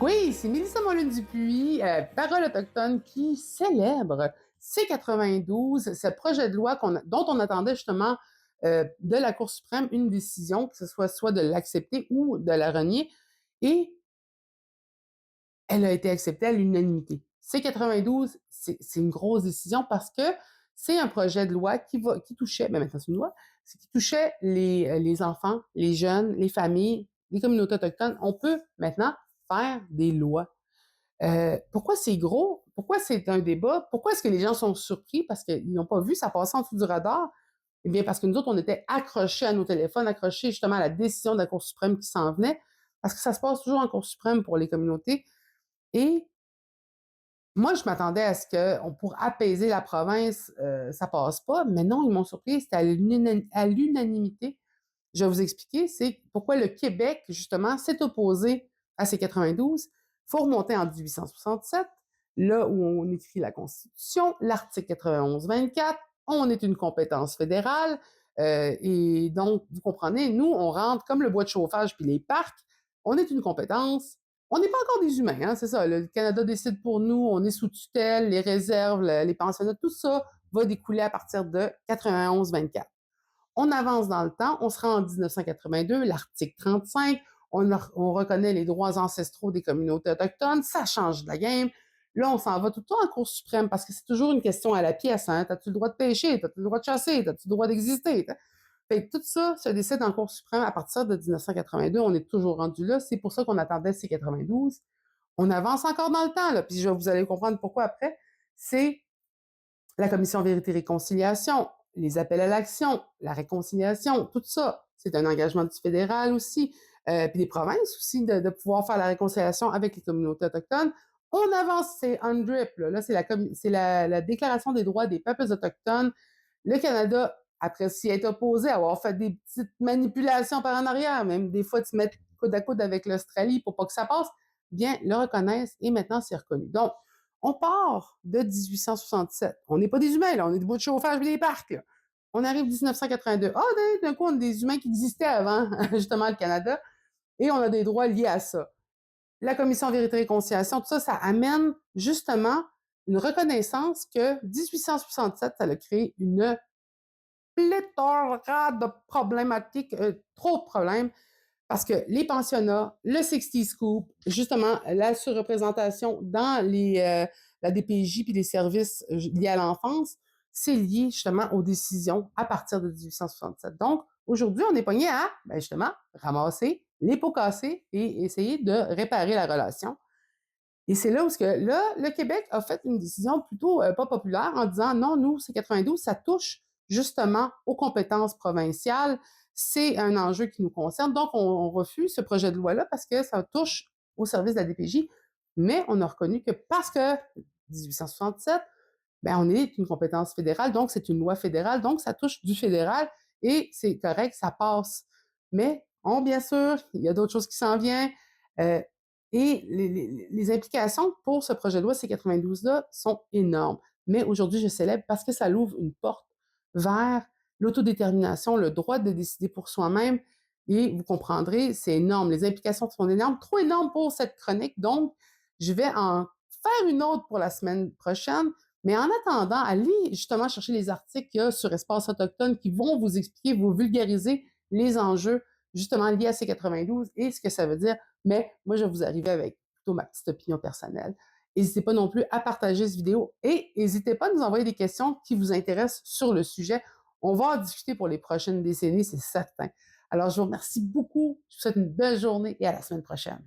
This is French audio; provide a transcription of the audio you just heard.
Oui, c'est Mélissa Mollin-Dupuis, Parole autochtone, qui célèbre C-92, ce projet de loi dont on attendait justement de la Cour suprême une décision, que ce soit de l'accepter ou de la renier. Et elle a été acceptée à l'unanimité. C-92, c'est une grosse décision parce que c'est un projet de loi qui touchait, ben maintenant c'est une loi, qui touchait les enfants, les jeunes, les familles, les communautés autochtones. On peut maintenant faire des lois. Pourquoi c'est gros? Pourquoi c'est un débat? Pourquoi est-ce que les gens sont surpris parce qu'ils n'ont pas vu ça passer en dessous du radar? Eh bien, parce que nous autres, on était accrochés à nos téléphones, accrochés justement à la décision de la Cour suprême qui s'en venait, parce que ça se passe toujours en Cour suprême pour les communautés. Et moi, je m'attendais à ce que, pour apaiser la province, ça passe pas, mais non, ils m'ont surpris, c'était à l'unanimité. Je vais vous expliquer, c'est pourquoi le Québec, justement, s'est opposé à ces 92. Il faut remonter en 1867, là où on écrit la Constitution, l'article 91-24, on est une compétence fédérale, et donc, vous comprenez, nous, on rentre comme le bois de chauffage puis les parcs, on est une compétence, on n'est pas encore des humains, hein, c'est ça, le Canada décide pour nous, on est sous tutelle, les réserves, les pensionnats, tout ça va découler à partir de 91-24. On avance dans le temps, on se rend en 1982, l'article 35, on reconnaît les droits ancestraux des communautés autochtones, ça change de la game. Là, on s'en va tout le temps en Cour suprême parce que c'est toujours une question à la pièce. Hein? T'as-tu le droit de pêcher? T'as-tu le droit de chasser? T'as-tu le droit d'exister? Fait que tout ça se décide en Cour suprême à partir de 1982. On est toujours rendu là. C'est pour ça qu'on attendait ces 92. On avance encore dans le temps, là. Puis vous allez comprendre pourquoi après. C'est la commission Vérité-Réconciliation, les appels à l'action, la réconciliation, tout ça, c'est un engagement du fédéral aussi, puis des provinces aussi, de pouvoir faire la réconciliation avec les communautés autochtones. On avance, c'est UNDRIP, là c'est la Déclaration des droits des peuples autochtones. Le Canada, après s'y être opposé, avoir fait des petites manipulations par en arrière, même des fois, tu mets coude à coude avec l'Australie pour pas que ça passe, bien, le reconnaissent et maintenant, c'est reconnu. Donc, on part de 1867. On n'est pas des humains, là. On est du bout de chauffage et des parcs, là. On arrive 1982. Ah, d'un coup, on est des humains qui existaient avant, justement, le Canada. Et on a des droits liés à ça. La Commission Vérité et Réconciliation, tout ça, ça amène justement une reconnaissance que 1867, ça a créé une pléthore de problématiques, trop de problèmes, parce que les pensionnats, le 60 Scoop, justement, la surreprésentation dans la DPJ puis les services liés à l'enfance, c'est lié justement aux décisions à partir de 1867. Donc, aujourd'hui, on est pogné à, ben justement, ramasser les pots cassés et essayer de réparer la relation. Et c'est là où là, le Québec a fait une décision plutôt pas populaire en disant non, nous, c'est 92, ça touche justement aux compétences provinciales. C'est un enjeu qui nous concerne. Donc, on refuse ce projet de loi-là parce que ça touche au service de la DPJ. Mais on a reconnu que parce que 1867, ben, on est une compétence fédérale, donc c'est une loi fédérale, donc ça touche du fédéral et c'est correct, ça passe. Mais, bien sûr, il y a d'autres choses qui s'en viennent. Euh, et les implications pour ce projet de loi C-92-là sont énormes. Mais aujourd'hui, je célèbre parce que ça l'ouvre une porte vers l'autodétermination, le droit de décider pour soi-même. Et vous comprendrez, c'est énorme. Les implications sont énormes, trop énormes pour cette chronique. Donc, je vais en faire une autre pour la semaine prochaine. Mais en attendant, allez justement chercher les articles qu'il y a sur Espace autochtone qui vont vous expliquer, vous vulgariser les enjeux justement liés à C-92 et ce que ça veut dire. Mais moi, je vais vous arriver avec plutôt ma petite opinion personnelle. N'hésitez pas non plus à partager cette vidéo et n'hésitez pas à nous envoyer des questions qui vous intéressent sur le sujet. On va en discuter pour les prochaines décennies, c'est certain. Alors, je vous remercie beaucoup. Je vous souhaite une belle journée et à la semaine prochaine.